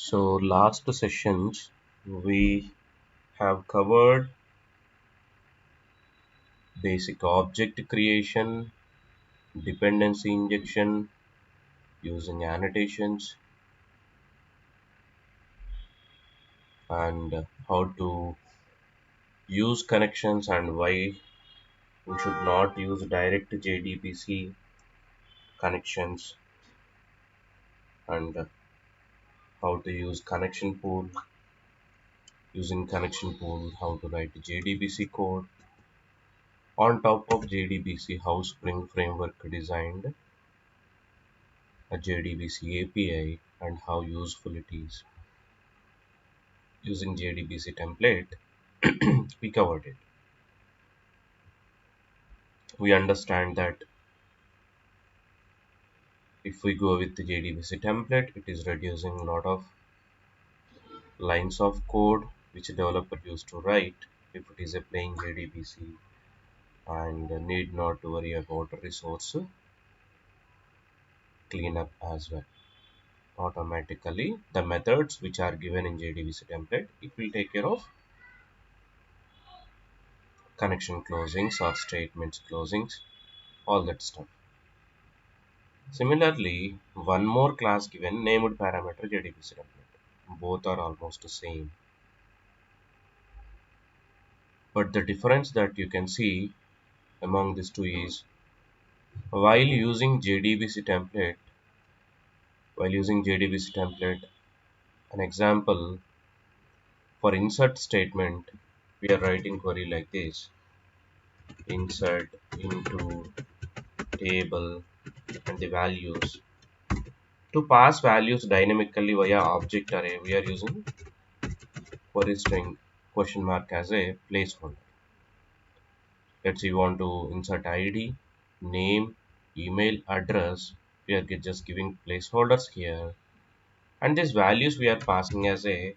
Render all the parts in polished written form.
So last sessions we have covered basic object creation, dependency injection using annotations, and how to use connections and why we should not use direct JDBC connections, and how to use connection pool, using connection pool how to write JDBC code. On top of JDBC, how Spring Framework designed a JDBC API and how useful it is. Using JDBC template, we covered it. We understand that if we go with the JDBC template, it is reducing a lot of lines of code which a developer used to write if it is a plain JDBC, and need not to worry about resource cleanup as well. Automatically, the methods which are given in JDBC template, it will take care of connection closings or statements closings, all that stuff. Similarly, one more class given named parameter JDBC template. Both are almost the same. But the difference that you can see among these two is while using JDBC template, an example for insert statement, we are writing query like this: insert into table and the values. To pass values dynamically via object array, we are using query string question mark as a placeholder. Let's say you want to insert ID, name, email, address. We are just giving placeholders here, and these values we are passing as a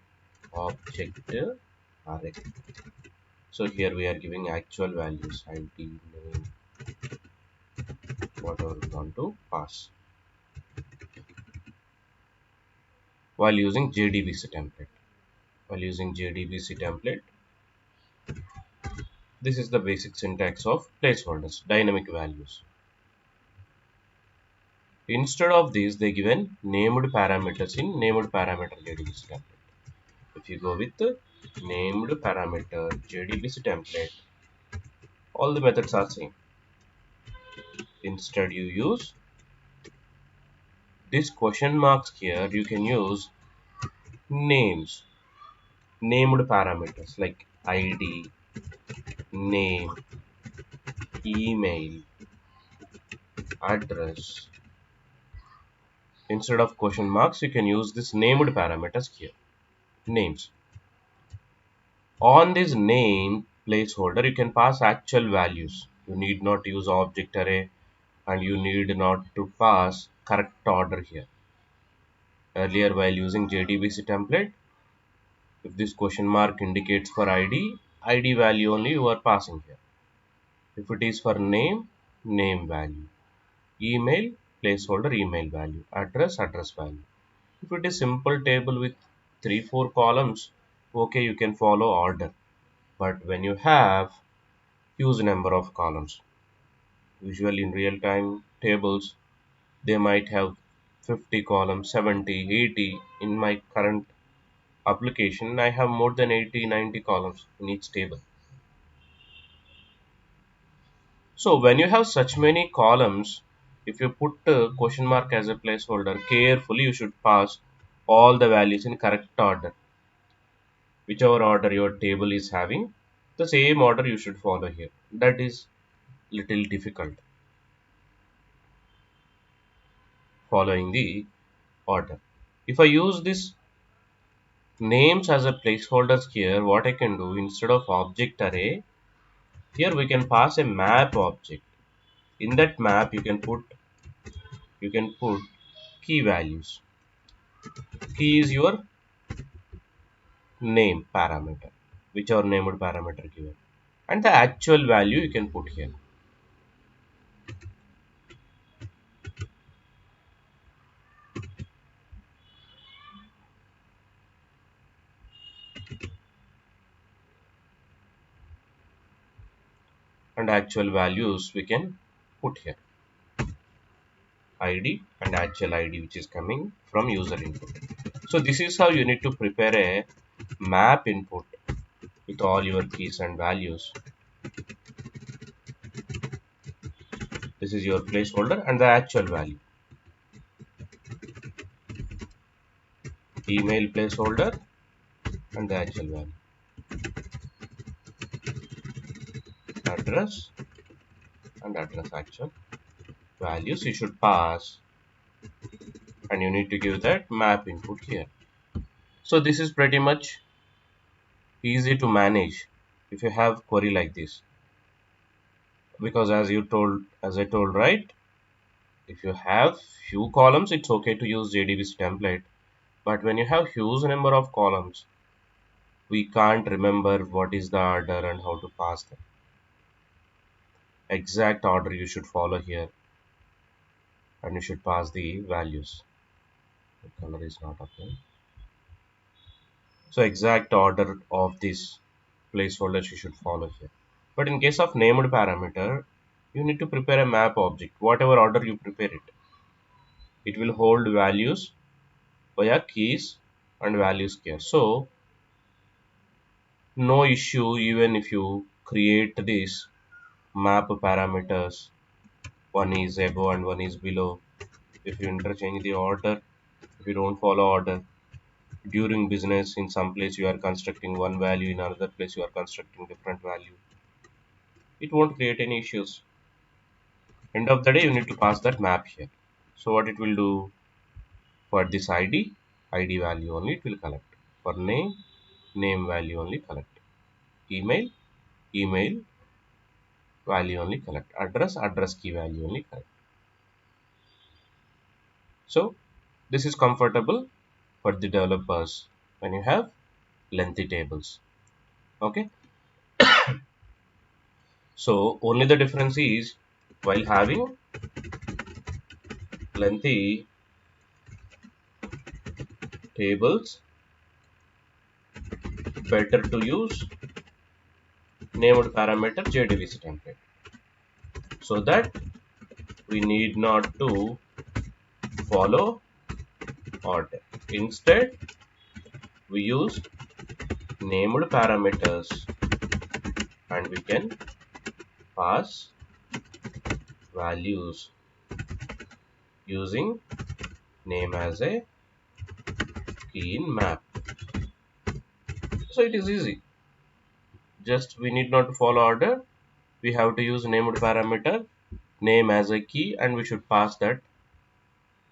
object array. So here we are giving actual values: ID, name, whatever we want to pass, while using JDBC template. While using JDBC template, this is the basic syntax of placeholders, dynamic values. Instead of this, they given named parameters in named parameter JDBC template. If you go with the named parameter JDBC template, all the methods are same. Instead, you use this question marks here. You can use names, named parameters like ID, name, email, address. Instead of question marks, you can use this named parameters here. Names. On this name placeholder, you can pass actual values. You need not use object array, and you need not to pass correct order here. Earlier, while using JDBC template, if this question mark indicates for ID value only you are passing here. If it is for name, name value. Email, placeholder email value. Address value. If it is simple table with 3-4 columns, okay, you can follow order. But when you have huge number of columns, usually in real time tables, they might have 50 columns, 70, 80. In my current application, I have more than 80, 90 columns in each table. So when you have such many columns, if you put a question mark as a placeholder, carefully you should pass all the values in correct order. Whichever order your table is having, the same order you should follow here. That is little difficult, following the order. If I use this names as a placeholders here, what I can do, instead of object array, here we can pass a map object. In that map you can put key values. Key is your name parameter, whichever named parameter given, and the actual value you can put here. and actual values we can put here. ID and actual ID which is coming from user input. So this is how you need to prepare a map input with all your keys and values. This is your placeholder and the actual value. Email placeholder and the actual value. Address and address actual values you should pass, and you need to give that map input here. So this is pretty much easy to manage if you have query like this, because as I told, right, if you have few columns it's okay to use JDBC template, but when you have huge number of columns we can't remember what is the order and how to pass them. Exact order you should follow here, and you should pass the values. The color is not okay. So exact order of this placeholders you should follow here. But in case of named parameter, you need to prepare a map object. Whatever order you prepare it, it will hold values via keys and values here. So no issue even if you create this map parameters. One is above and one is below. If you interchange the order, if you don't follow order, during business in some place you are constructing one value, in another place you are constructing different value, it won't create any issues. End of the day you need to pass that map here. So what it will do, for this id value only it will collect. For name value only collect. Email value only collect. Address key value only collect. So this is comfortable for the developers when you have lengthy tables. Okay, so only the difference is, while having lengthy tables, better to use named parameter JDBC template, so that we need not to follow order. Instead, we use named parameters and we can pass values using name as a key in map. So it is easy. Just we need not to follow order. We have to use named parameter, name as a key, and we should pass that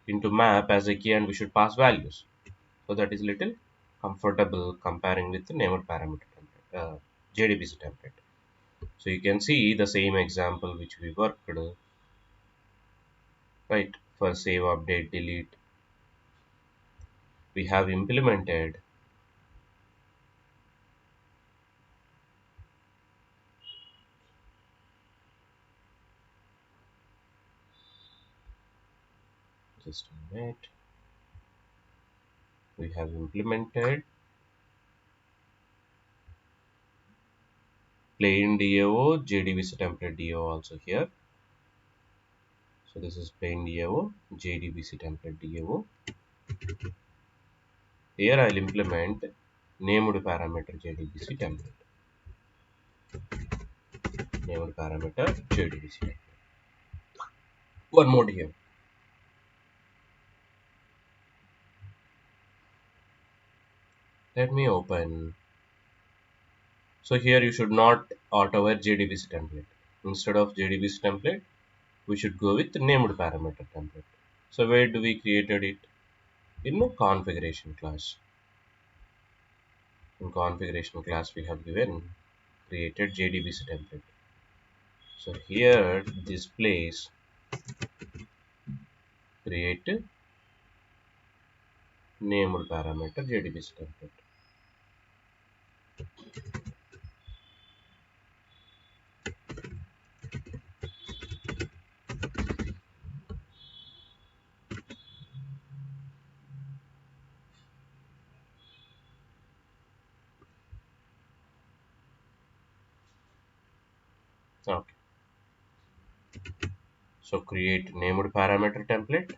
into map as a key, and we should pass values. So that is little comfortable comparing with the named parameter template, JDBC template. So you can see the same example which we worked, right? For save, update, delete, we have implemented just a minute. We have implemented plain DAO, JDBC template DAO also here. So this is plain DAO, JDBC template DAO. Here I'll implement named parameter JDBC template. Named parameter JDBC. One more here. Let me open. So here you should not auto JDBC template. Instead of JDBC template, we should go with named parameter template. So where do we created it? In the configuration class. In configuration class we have given created JDBC template. So here this place create named parameter JDBC template. Okay. So create named parameter template.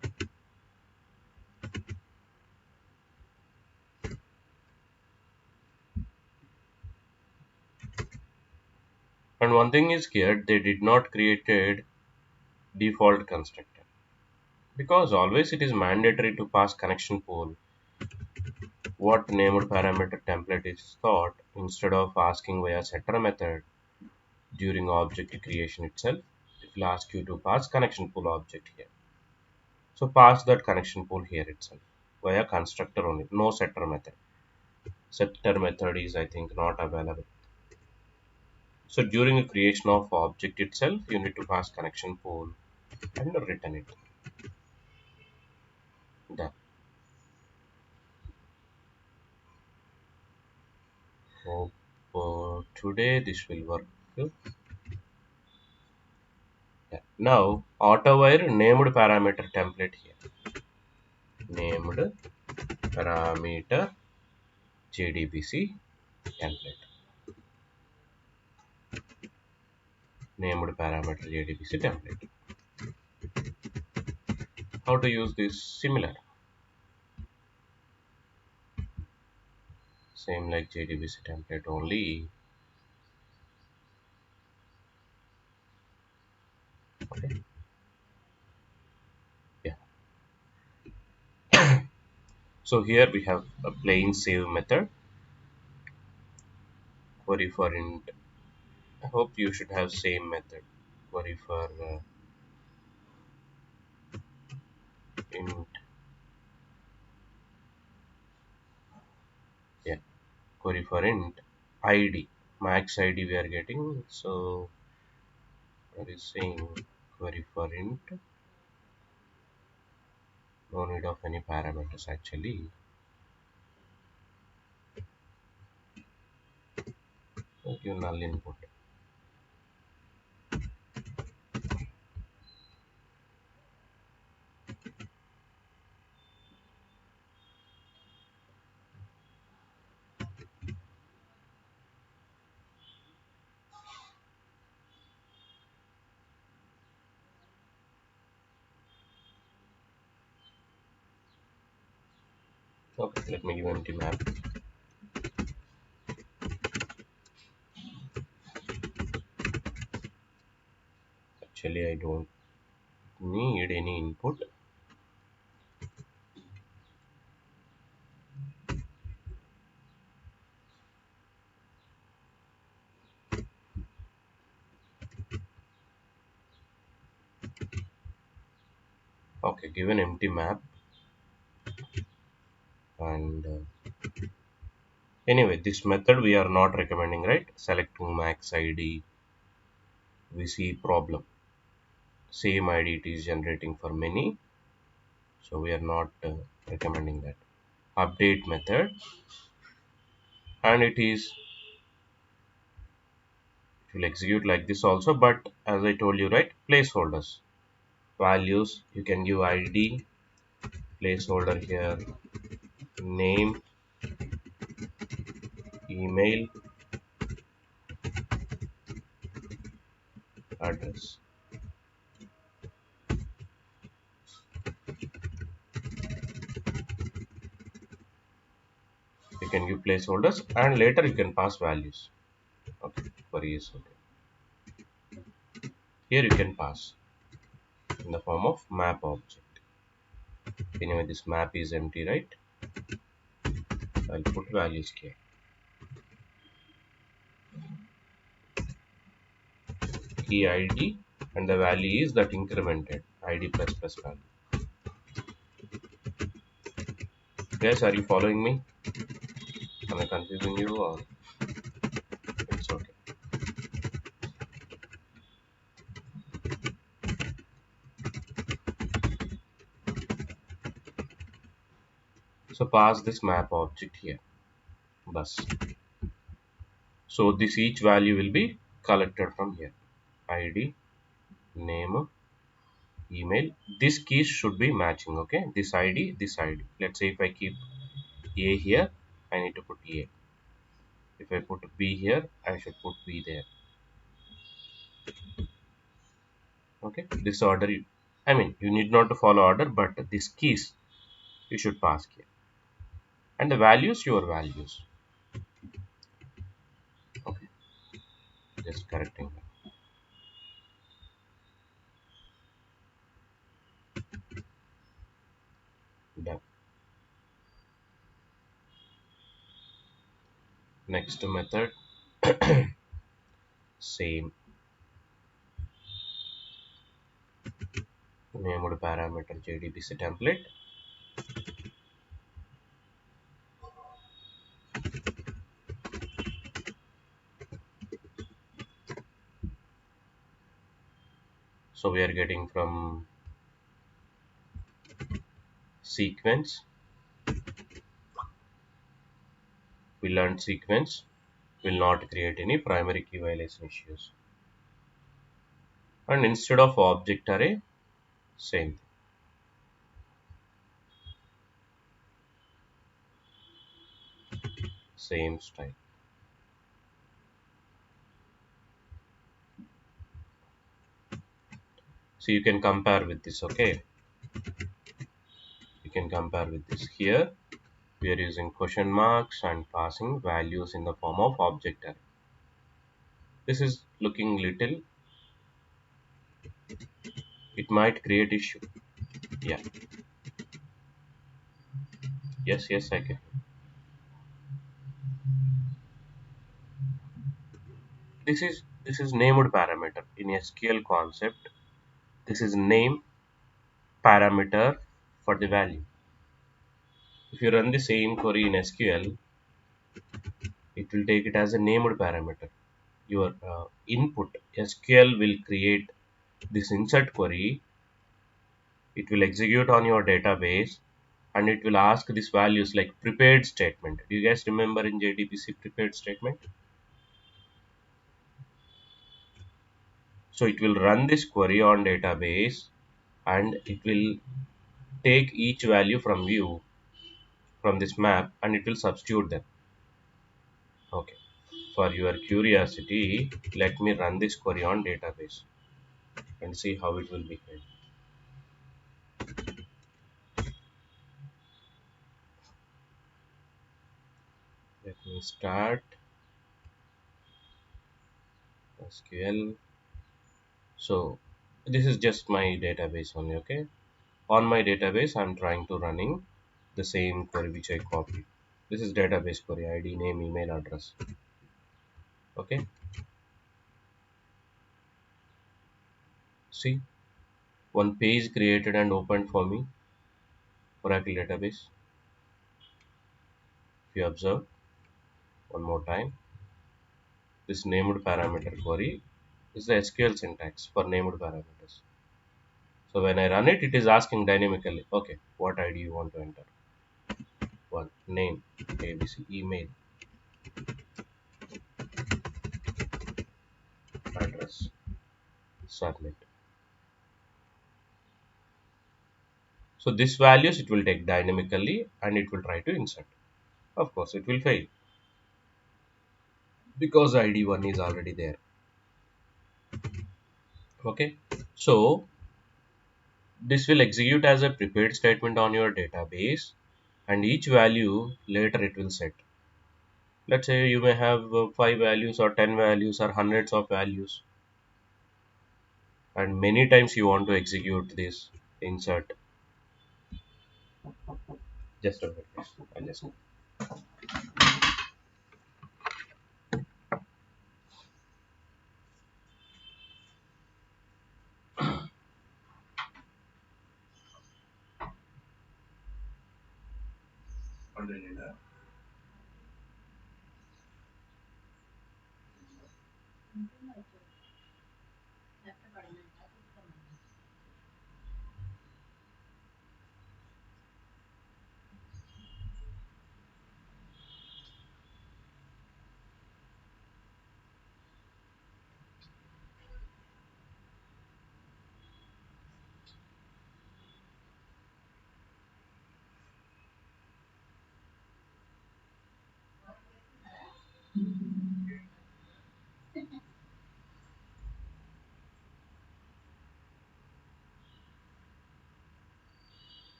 And one thing is here, they did not created default constructor because always it is mandatory to pass connection pool. What named parameter template is thought instead of asking via setter method during object creation itself, it will ask you to pass connection pool object here. So pass that connection pool here itself via constructor only, no setter method. Setter method is I think not available. So during the creation of object itself, you need to pass connection pool and return it. Done. Hope today this will work. Yeah. Now AutoWire named parameter template here. Named parameter JDBC template. Named parameter JDBC template. How to use this? Similar. Same like JDBC template only. Okay. Yeah. So here we have a plain save method. Query for int. I hope you should have same method. Query for int. Yeah. Query for int id. Max id we are getting. So what is saying? Query for int. No need of any parameters actually. Give null input. Okay, let me give empty map. Actually, I don't need any input. Okay, give an empty map. And anyway, this method we are not recommending, right? Selecting max ID, we see problem. Same ID it is generating for many, so we are not recommending that. Update method, and it will execute like this also, but as I told you, right? Placeholders, values, you can give ID, placeholder here, name, email, address. You can give placeholders and later you can pass values. Okay, query is okay. Here you can pass in the form of map object. Anyway, this map is empty, right? I'll put values here. Key ID and the value is that incremented ID plus value. Guys, are you following me? Am I confusing you or it's okay? So pass this map object here. Bus. So this each value will be collected from here. ID, name, email. This keys should be matching. Okay, this ID, this ID. Let's say if I keep A here, I need to put A. If I put B here, I should put B there. Okay, this order I mean you need not to follow order, but these keys you should pass here, and the values your values. Okay, just correcting that. Done. Next method, same named parameter JDBC template. So we are getting from sequence. We learned sequence will not create any primary key violation issues. And instead of object array, same, same style. So you can compare with this, okay? You can compare with this. Here we are using question marks and passing values in the form of object array. This is looking little, it might create issue. Yeah, yes, I can. This is named parameter in SQL concept. This is name parameter for the value. If you run the same query in SQL, it will take it as a named parameter. Your input SQL will create this insert query. It will execute on your database and it will ask these values like prepared statement. Do you guys remember in JDBC prepared statement? So it will run this query on database and it will take each value from view from this map and it will substitute them. Okay. For your curiosity, let me run this query on database and see how it will behave. Let me start SQL. So this is just my database only, okay? On my database, I'm trying to running the same query which I copied. This is database query, ID, name, email, address. Okay, see, one page created and opened for me, Oracle database. If you observe, one more time, this named parameter query is the SQL syntax for named parameters. So when I run it, it is asking dynamically, okay, what ID you want to enter? One, name, ABC, email, address, submit. So this values it will take dynamically and it will try to insert. Of course, it will fail because ID1 is already there. Okay, so this will execute as a prepared statement on your database and each value later it will set. Let's say you may have 5 values or 10 values or hundreds of values and many times you want to execute this insert. Just a minute, please. I'll just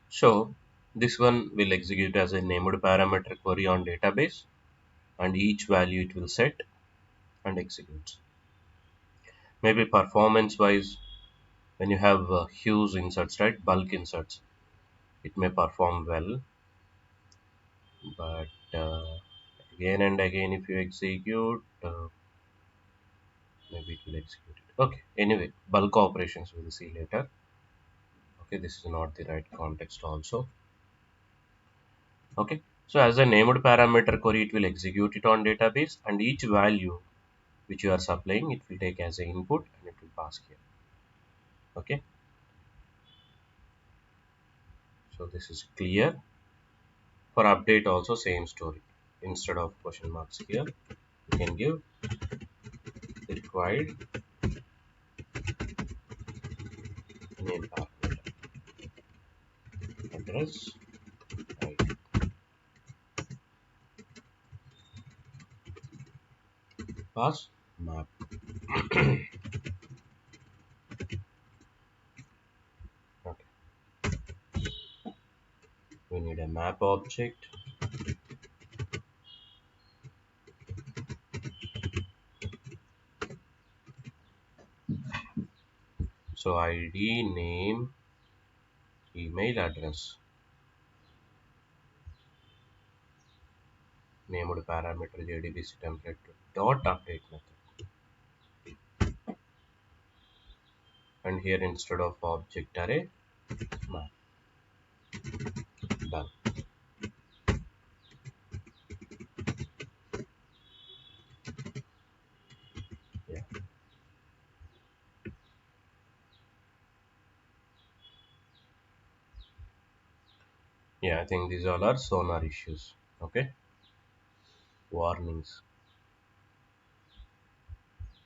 So this one will execute as a named parameter query on database, and each value it will set and executes. Maybe performance wise, when you have huge inserts, right, bulk inserts, it may perform well, but again and again if you execute, maybe it will execute it. Okay, anyway, bulk operations we'll see later. Okay, this is not the right context also. Okay, so as a named parameter query, it will execute it on database, and each value which you are supplying, it will take as an input and it will pass here. Okay, so this is clear. For update also same story. Instead of question marks here, you can give required name parameter address, right, pass map. Okay, we need a map object. So ID, name, email address, named parameter JDBC template dot update method. And here instead of object array, map. Done. Yeah. Yeah, I think these all are sonar issues. Okay. Warnings.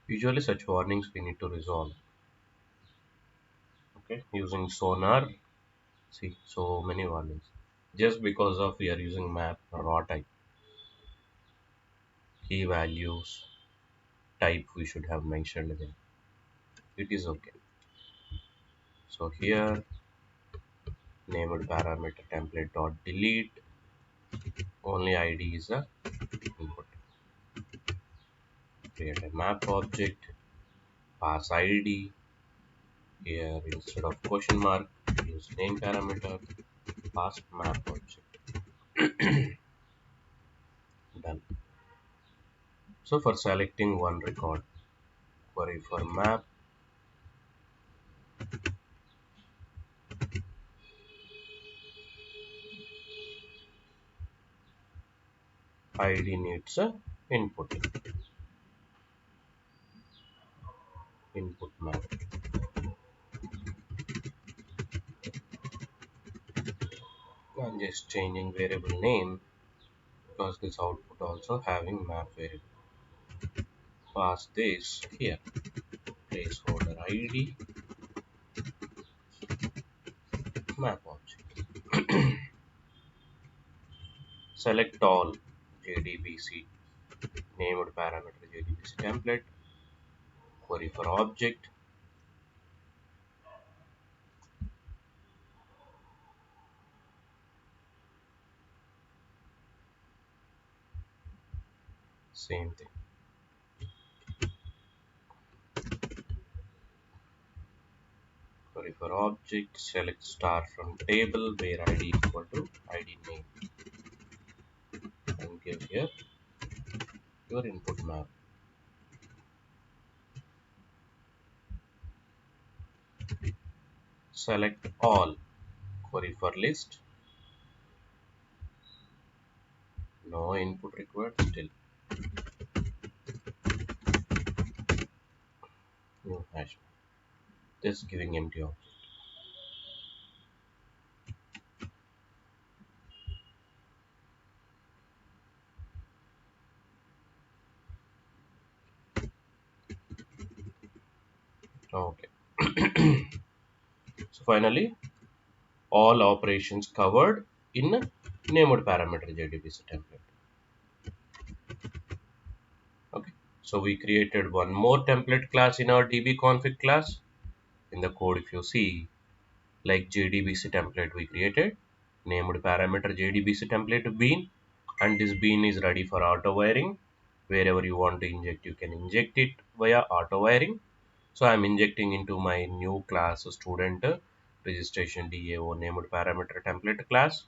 Usually such warnings we need to resolve. Okay. Using sonar. See, so many warnings. Just because of we are using map raw type. Key values type we should have mentioned there. It is okay. So here named parameter template dot delete, only id is a input. Create a map object, pass id. Here instead of question mark, use name parameter, pass map object. Done. So for selecting one record, query for map, id needs a input, input map. I'm just changing variable name because this output also having map variable. Pass this here, placeholder id, map object. Select all JDBC, named parameter JDBC template, query for object, same thing. Query for object, select star from table where id equal to id name, and give here your input map. Select all, query for list, no input required still. New hash, just giving empty object. Okay. So finally, all operations covered in named parameter JDBC template. Okay. So we created one more template class in our dbconfig class. In the code, if you see, like JDBC template we created, named parameter JDBC template bean, and this bean is ready for auto wiring. Wherever you want to inject, you can inject it via auto wiring. So I'm injecting into my new class student registration DAO named parameter template class,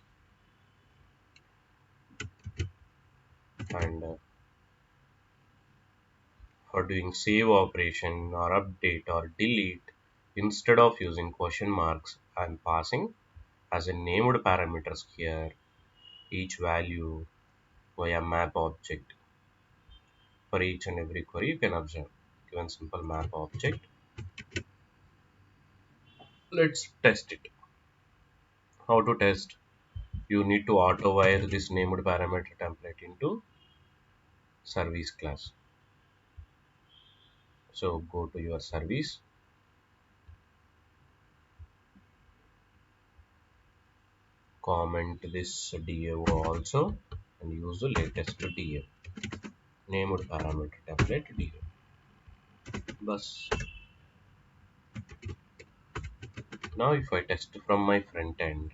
and for doing save operation or update or delete, instead of using question marks, I'm passing as a named parameters here each value via map object. For each and every query you can observe given simple map object. Let's test it. How to test? You need to auto wire this named parameter template into service class. So go to your service, comment this DAO also, and use the latest DAO named parameter template DAO. Bus. Now if I test from my front end,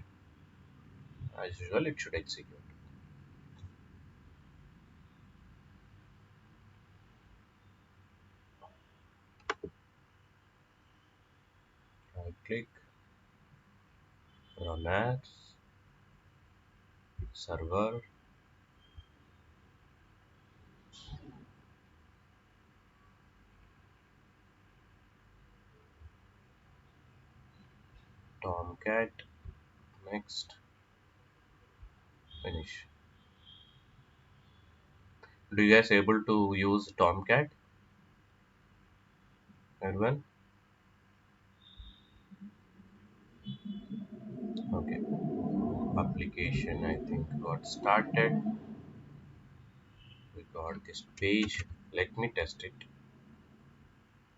as usual it should execute. Right click, run as server, Tomcat, next, finish. Do you guys able to use Tomcat? Everyone? Okay. Application I think got started. We got this page. Let me test it.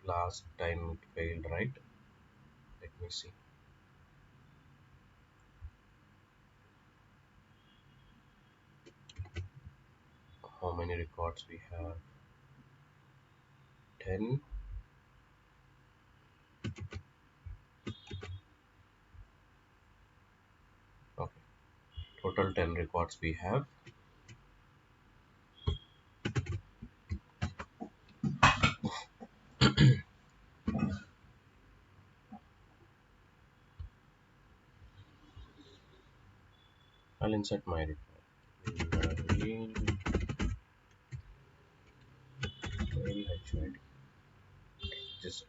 Last time it failed, right? Let me see. How many records we have? 10. Okay. Total 10 records we have. I'll insert my record. Mail HID. Just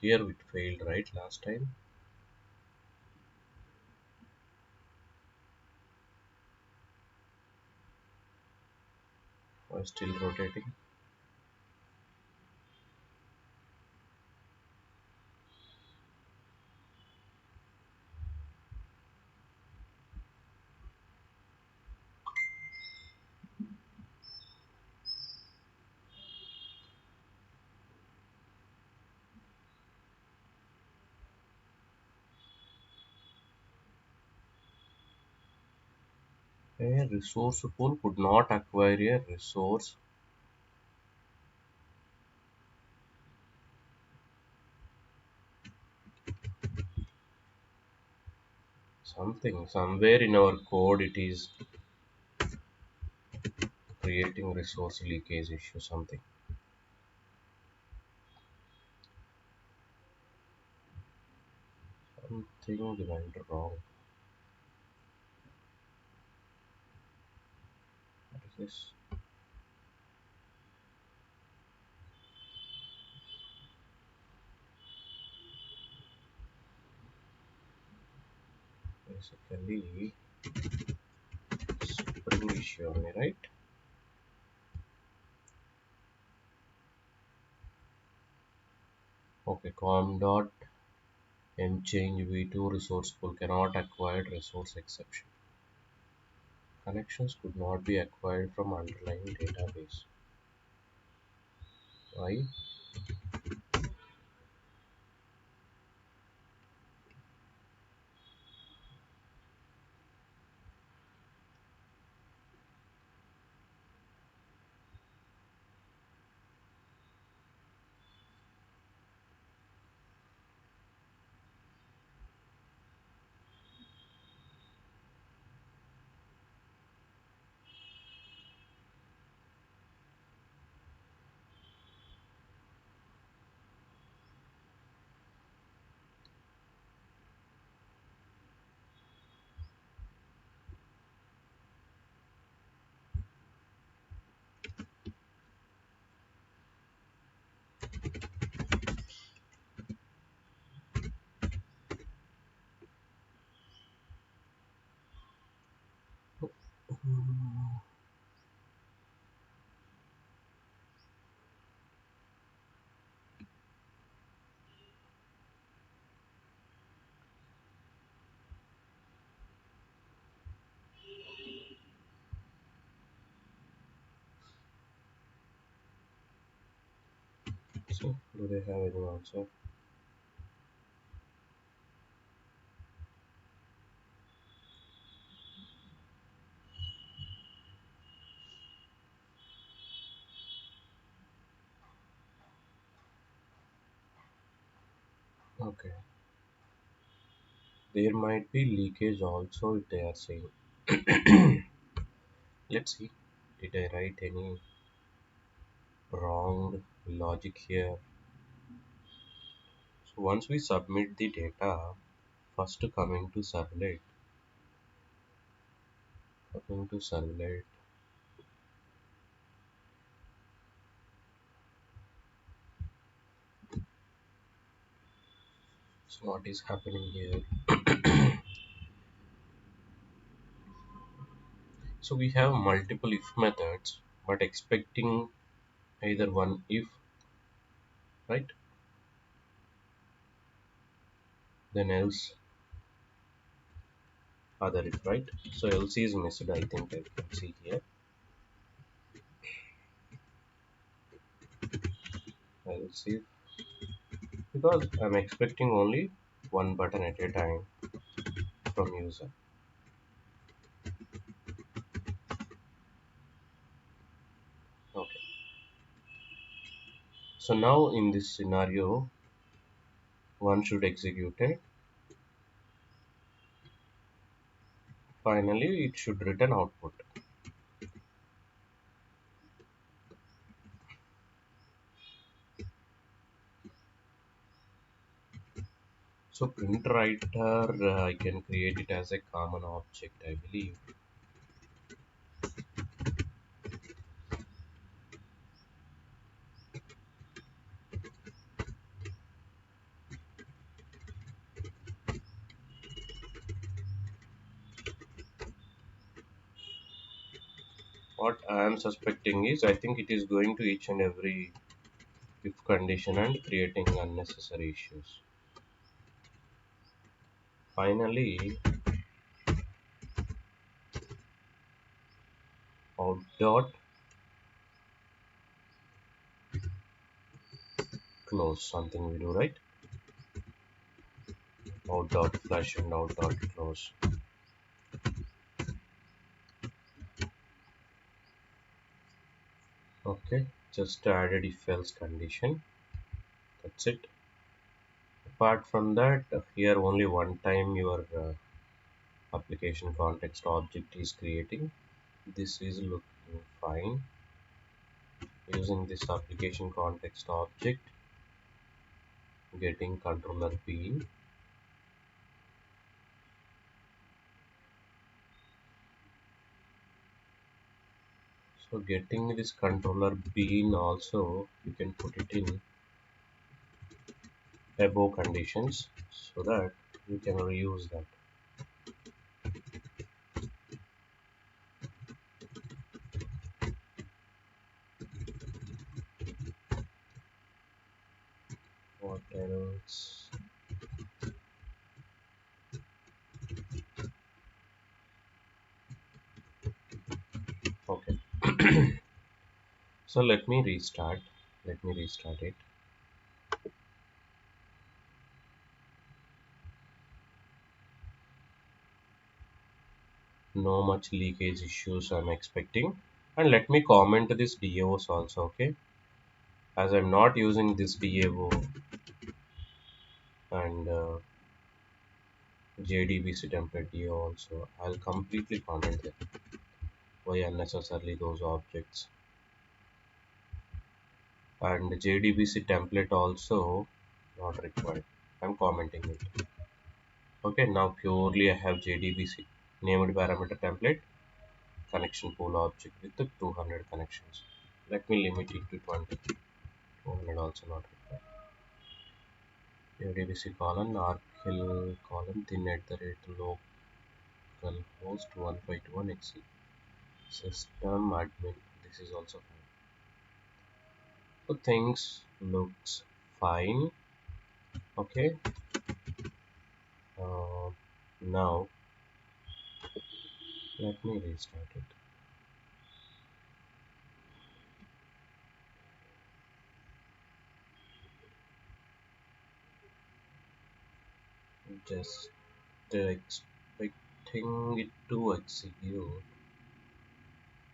here it failed, right? Last time. I'm still rotating. A resource pool could not acquire a resource. Something somewhere in our code it is creating resource leakage issue. Something went wrong. What is this? Basically, spring issue only, right? Okay, com dot m change v2 resource pool cannot acquire resource exception. Connections could not be acquired from underlying database. Why? So, do they have any answer? Okay. There might be leakage also if they are saying. Let's see. Did I write any wrong logic here? So once we submit the data, first coming to servlet. So what is happening here? So we have multiple if methods, but expecting either one if, right? Then else other if, right? So else is missed. I think I can see here. Else if, because I'm expecting only one button at a time from user. Okay. So now in this scenario, one should execute it. Finally, it should return output. So print writer, I can create it as a common object, I believe. What I am suspecting is I think it is going to each and every if condition and creating unnecessary issues. Finally, out dot close something we do, right? Out dot flush and out dot close. Okay, just added if else condition. That's it. Apart from that, here only one time your application context object is creating. This is looking fine. Using this application context object, getting controller bean. So getting this controller bean also, you can put it in above conditions so that you can reuse that. What else? Okay. So let me restart. Let me restart it. No much leakage issues I'm expecting. And let me comment this DAOs also, okay? As I'm not using this DAO and JDBC template DAO also, I'll completely comment it. Why unnecessarily those objects. And JDBC template also not required. I'm commenting it. Okay, now purely I have JDBC named parameter template connection pool object with the 200 connections. Let me limit it to 20. 200 also not required. ADBC colon archill colon thin at the rate localhost 1521 system admin. This is also fine. So things looks fine. Okay. Uh, Now let me restart it. Just expecting it to execute.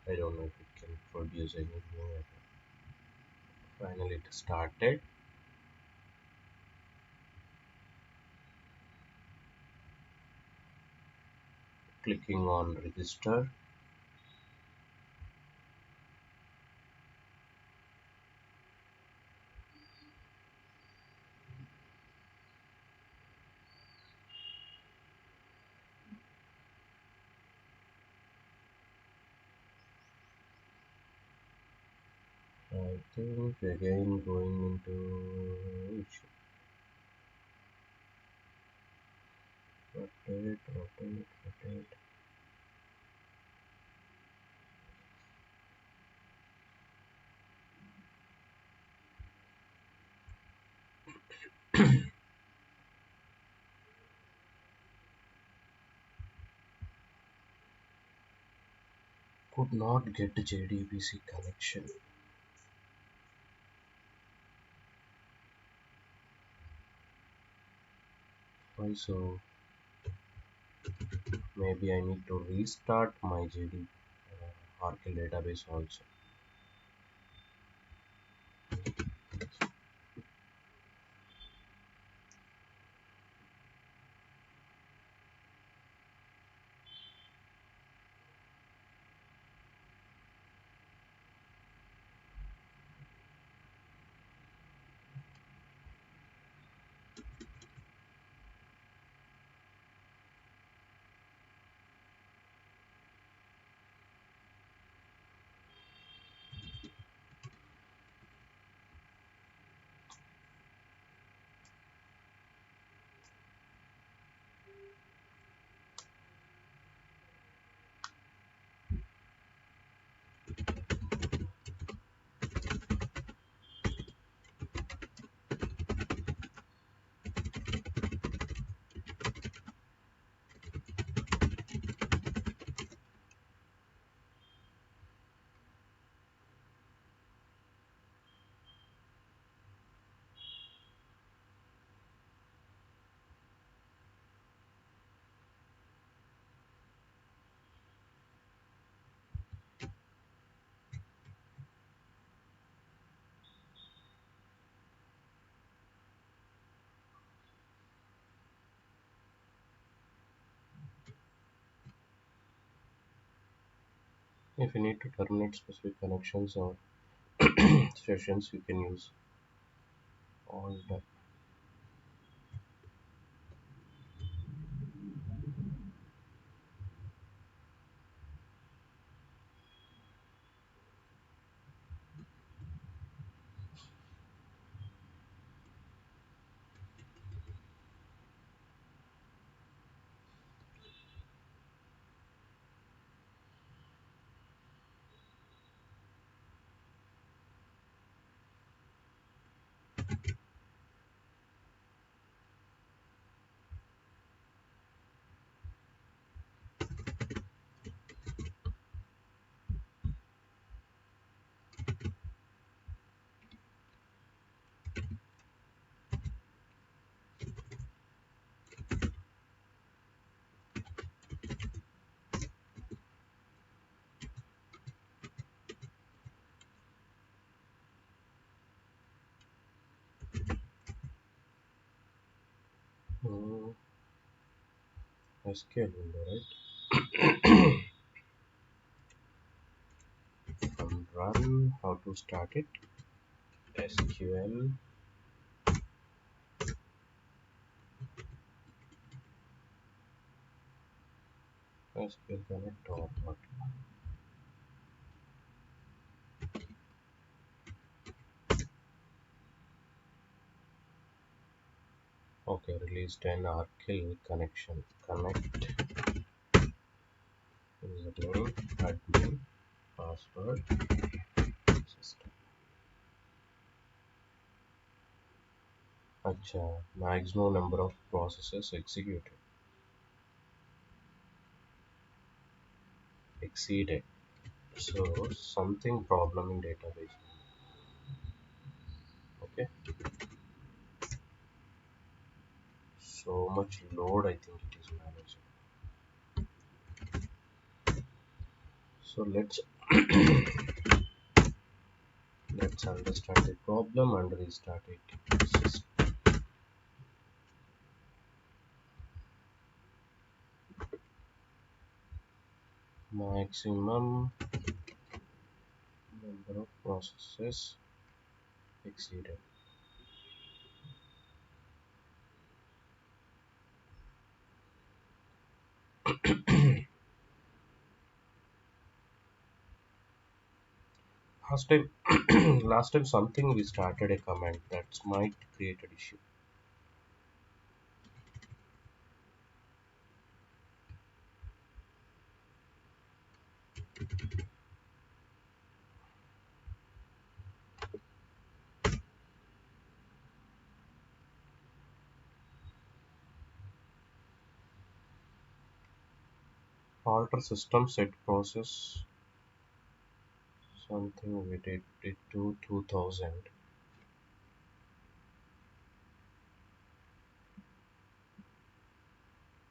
I don't know if it can produce any new error. Finally, it started. Clicking on register. I think again going into rotate, rotate, rotate. Could not get JDBC connection. Also, maybe I need to restart my JD Oracle database also. If you need to terminate specific connections or sessions, you can use all that. Mm, SQL window, right? Run. How to start it? SQL. SQL connect or what? Okay, released an kill connection. Connect username, admin, password, system. Acha, maximum number of processes executed. Exceeded. So something problem in database. Okay. So much load I think it is managed. So let's understand the problem and restart it. Maximum number of processes exceeded. Last time, last time something we started a comment that might create an issue. Alter system set process something we did it to 2000.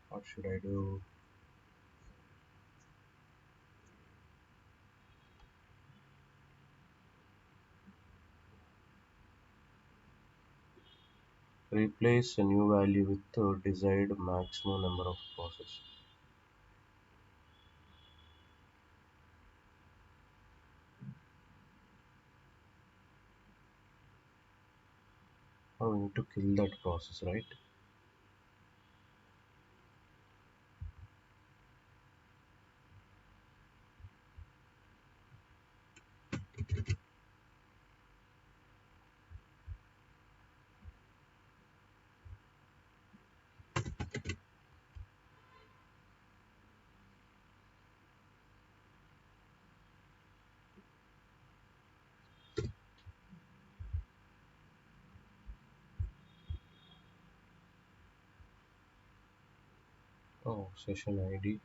What should I do? Replace a new value with the desired maximum number of processes. Oh, we need to kill that process, right? Oh, session ID.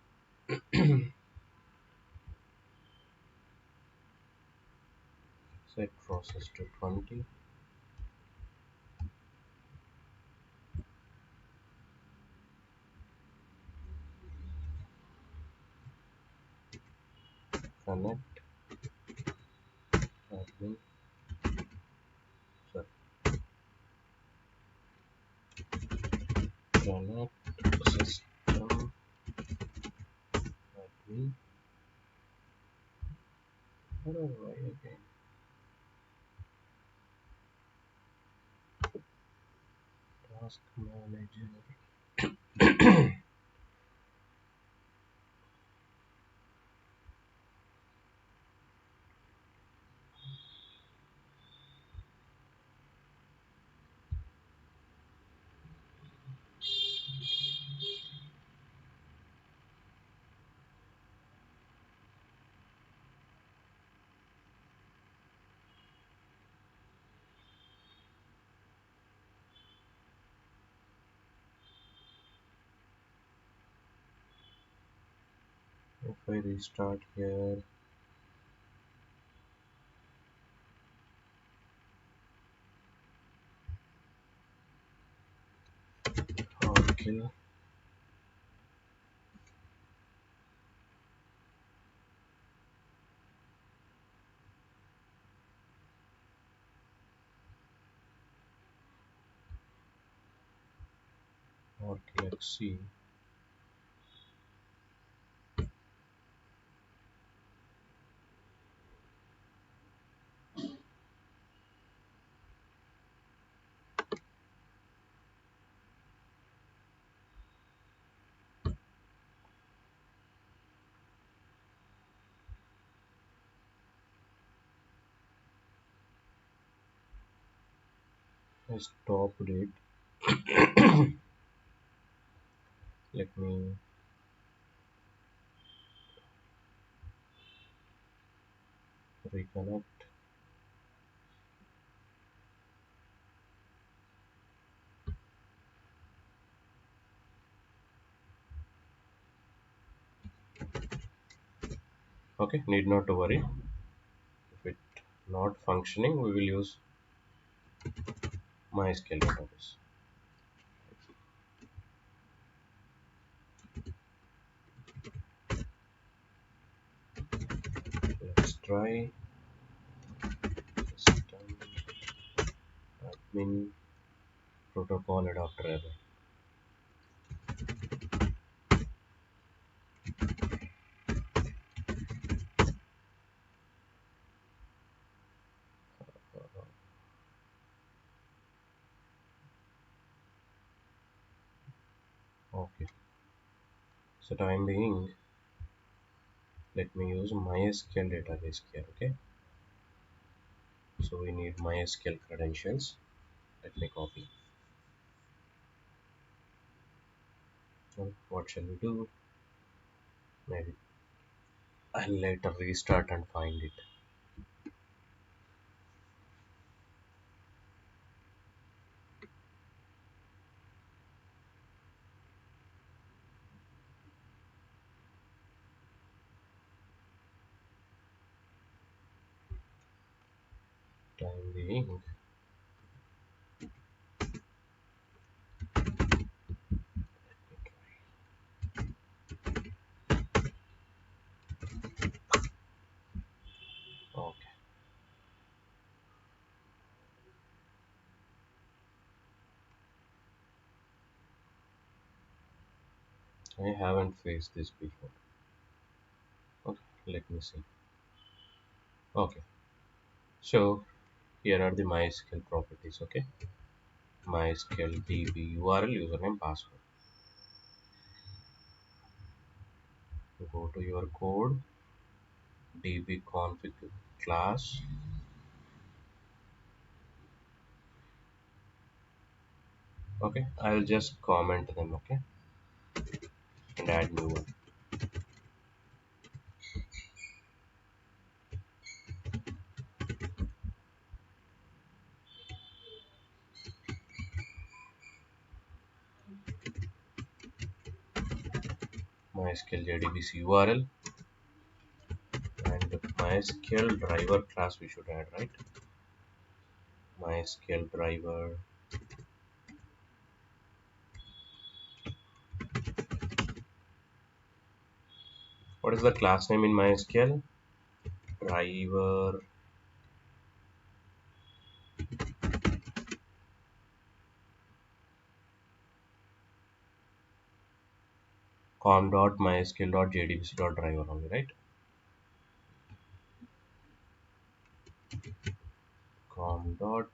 Set process to 20. Connect admin. Sorry, connect system admin. How do I again? Task manager. If I restart here, Oracle. Oracle XC. I stopped it. Let me reconnect. Okay, need not to worry. If it not functioning, we will use MySQL database. Let's try system admin protocol adapter error. Okay, so time being, let me use MySQL database here. Okay, so we need MySQL credentials. Let me copy. So what shall we do? Maybe I'll later restart and find it. Time being, okay, I haven't faced this before. Okay, let me see. Okay, so here are the MySQL properties. Okay, MySQL DB URL username password. Go to your code, DB config class. Okay, I'll just comment them. Okay, and add new one. MySQL JDBC URL and MySQL driver class we should add, right? MySQL driver. What is the class name in MySQL? Driver com.mysql.jdbc.driver only, right? com dot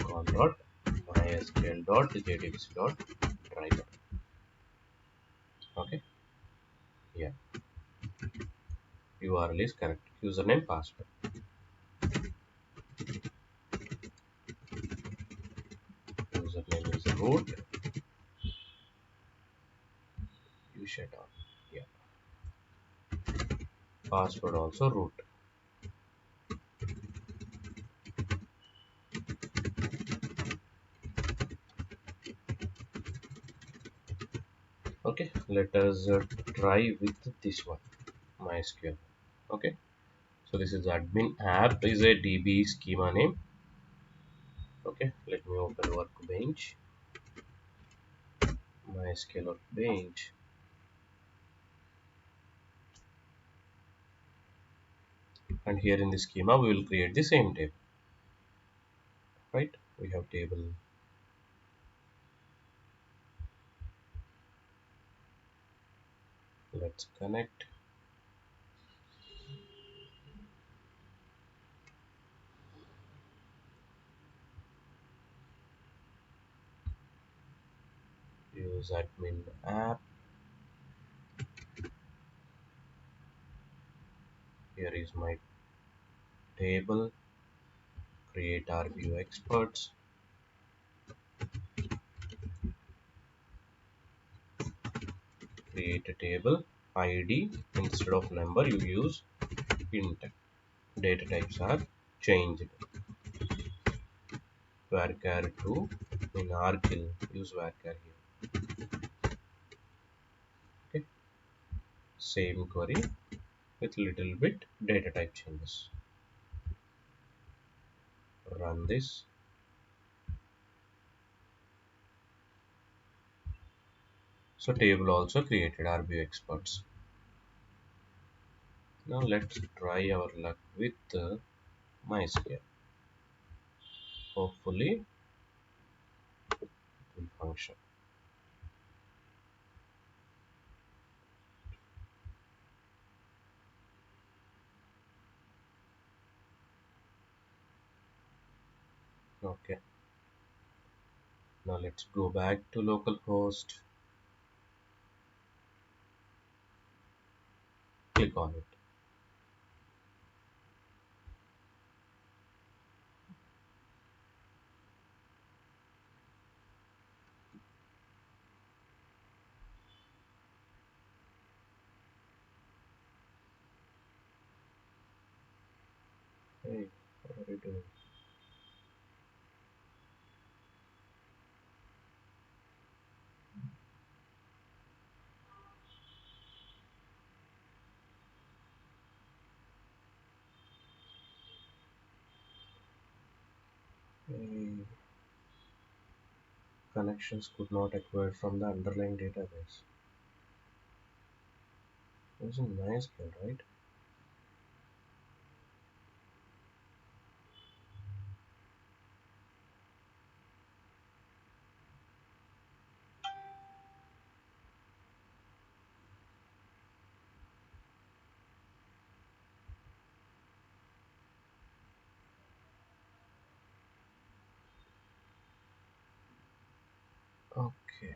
com dot mysql.jdbc.driver. Okay, yeah, URL is correct. Username, password. Username is root. You shut down. Yeah, password also root. Okay, let us try with this one, MySQL. Okay, so this is admin app is a DB schema name. Okay, let me open workbench, MySQL workbench, and here in the schema we will create the same table. Right, we have table. Let's connect. Use admin app. Here is my table, create RView experts, create a table, ID instead of number you use int. Data types are changed. Varchar 2 in Argil use varchar here. Okay. Same query with little bit data type changes. Run this. So table also created RView experts. Now let's try our luck with MySQL. Hopefully it will function. Okay. Now let's go back to localhost. Click on it. Hey, what are you doing? Hey, connections could not acquire from the underlying database. Using MySQL, right? Okay.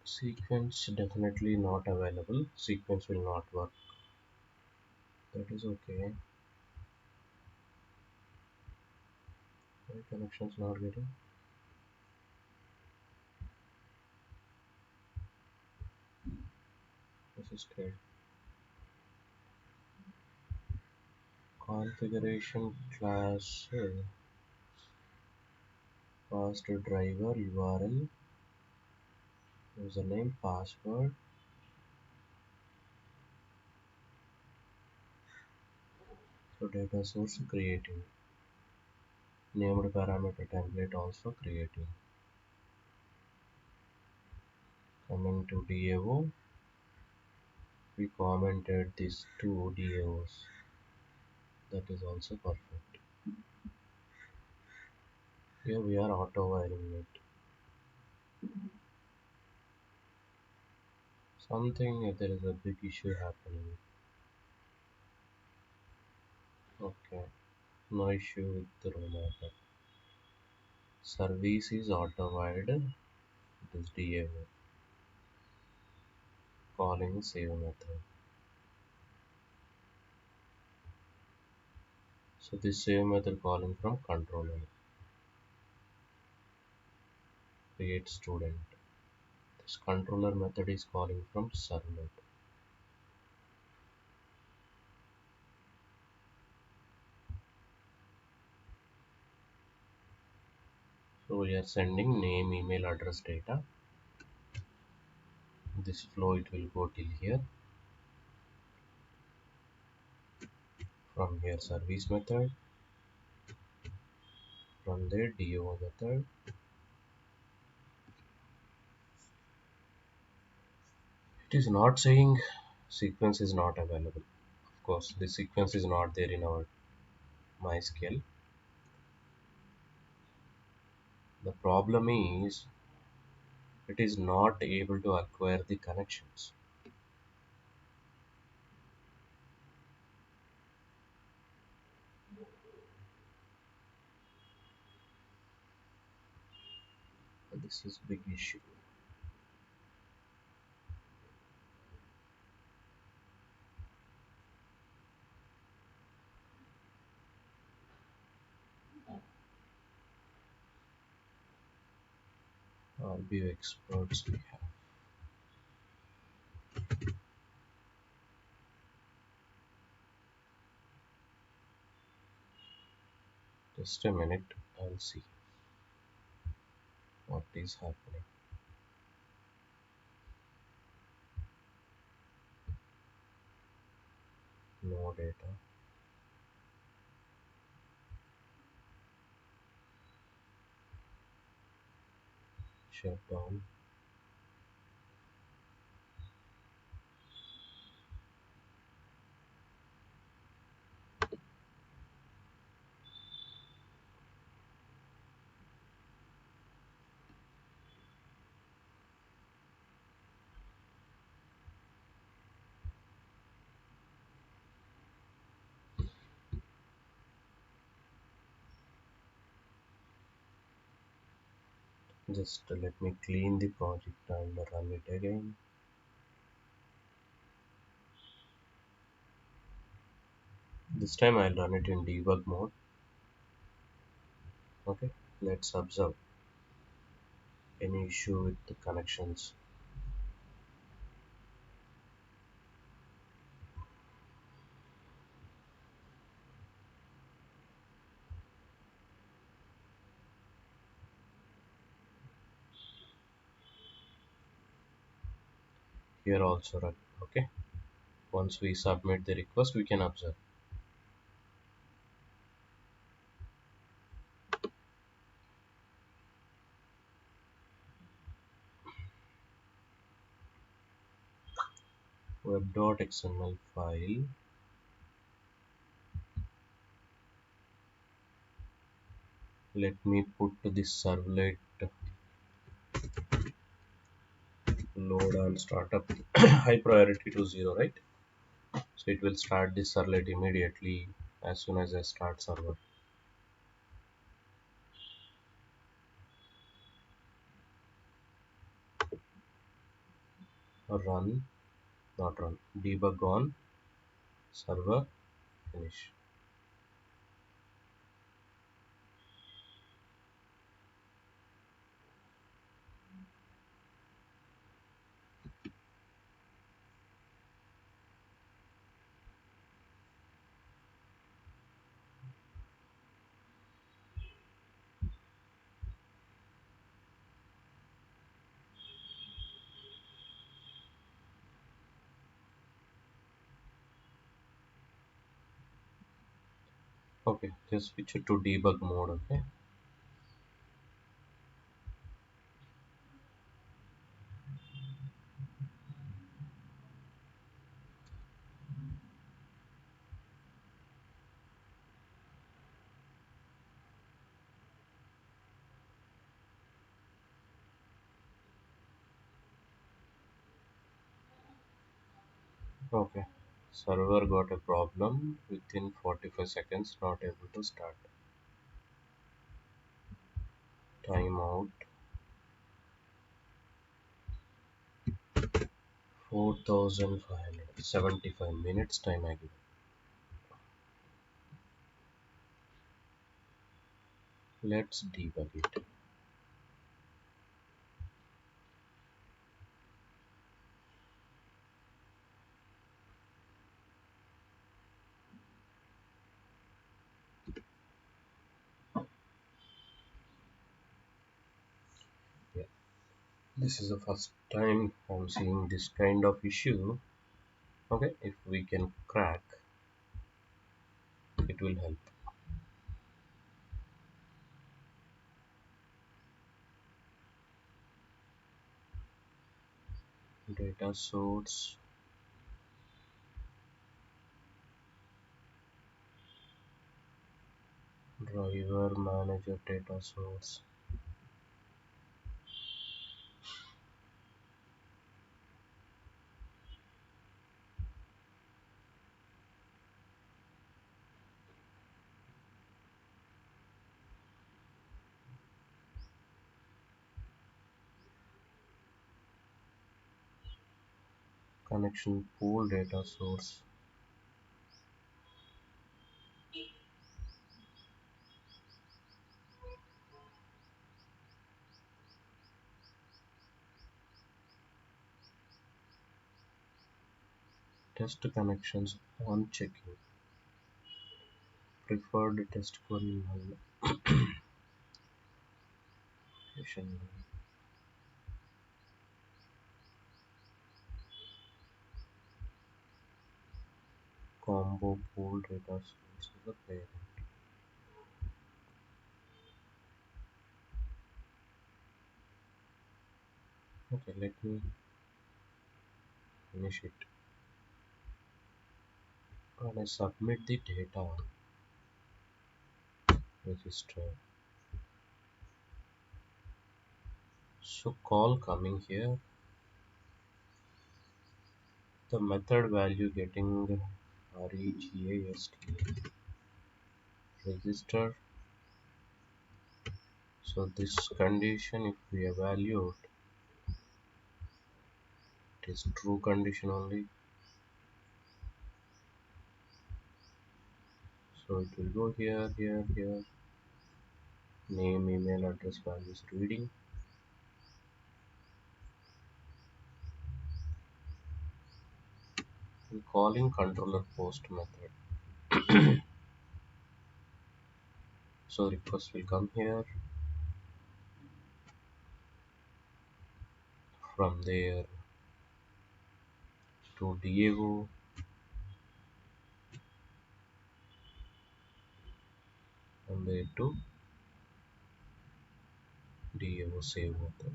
Sequence definitely not available. Sequence will not work. That is okay. Why connections not getting? This is great. Configuration class passed driver URL, username, password. So data source creating. Named parameter template also creating. Coming to DAO, we commented these two DAOs. That is also perfect. Here we are auto wiring it. Something there is a big issue happening. Okay, no issue with the row mapper. Service is auto wired. It is DAO. Calling save method. So this save method calling from controller. Create student. This controller method is calling from servlet. So we are sending name, email address data. This flow it will go till here. From here service method. From there DO method. It is not saying sequence is not available. Of course, the sequence is not there in our MySQL. The problem is it is not able to acquire the connections. This is big issue. view experts we have. Just a minute, I'll see what is happening. No data. Shut down. Just let me clean the project and run it again. This time I'll run it in debug mode. Okay, let's observe any issue with the connections. Here also run. Okay, once we submit the request, we can observe. Web.xml file. Let me put this servlet load on startup high priority to 0, right? So it will start this servlet immediately as soon as I start server. Run, not run, debug on, server, finish. Okay, just switch it to debug mode. Okay, okay. Server got a problem within 45 seconds, not able to start. Timeout. 4575 minutes time I give. Let's debug it. Yeah. This is the first time I'm seeing this kind of issue. Okay, if we can crack, it will help. Data source, driver manager data source. Connection pool data source. Test connections on checking. Preferred test query null. Session null. Combo pool data source is the parent. Okay, let me finish it. When I submit the data register, so call coming here, the method value getting regast register. So this condition, if we evaluate, it is true condition only. So it will go here, here, here. Name, email address, values, reading. And calling controller post method. So request will come here. From there to Diego. From there to Diego save method.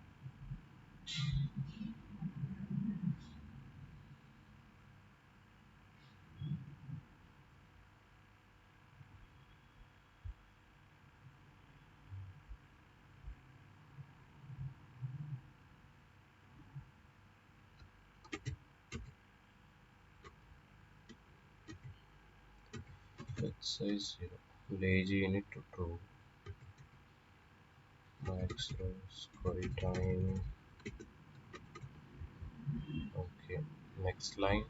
Let's say 0. Lazy init to true. Max rows, query time. Okay. Next line.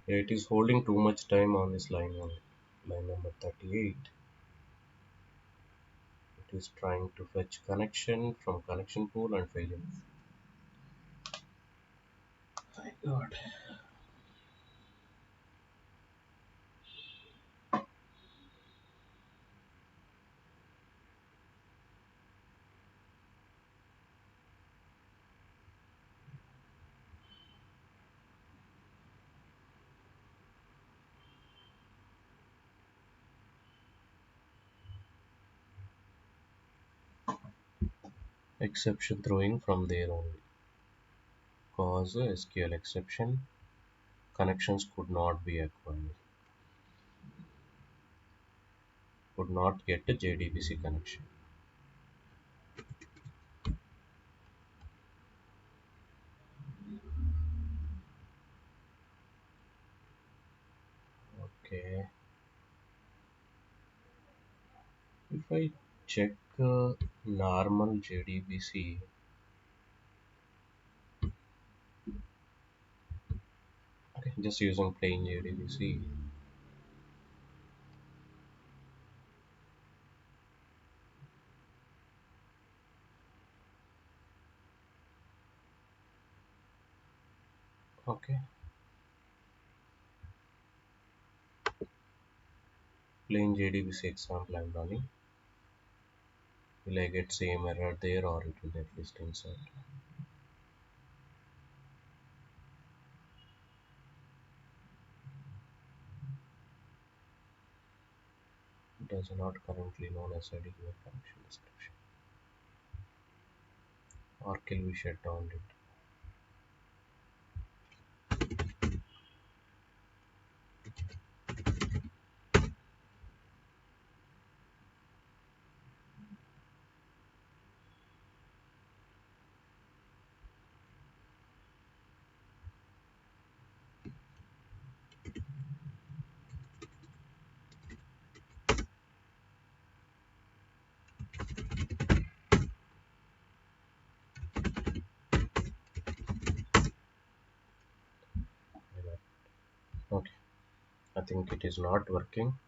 It is holding too much time on this line only. Line number 38. It is trying to fetch connection from connection pool and failing. My God. Exception throwing from there only. Cause a SQL exception. Connections could not be acquired. Could not get a JDBC connection. Okay. If I check normal JDBC, okay, just using plain JDBC, okay, plain JDBC example I'm running. Will I get same error there or it will at least insert? Does not currently known as a given function description. Or can we shut down it? Okay, I think it is not working.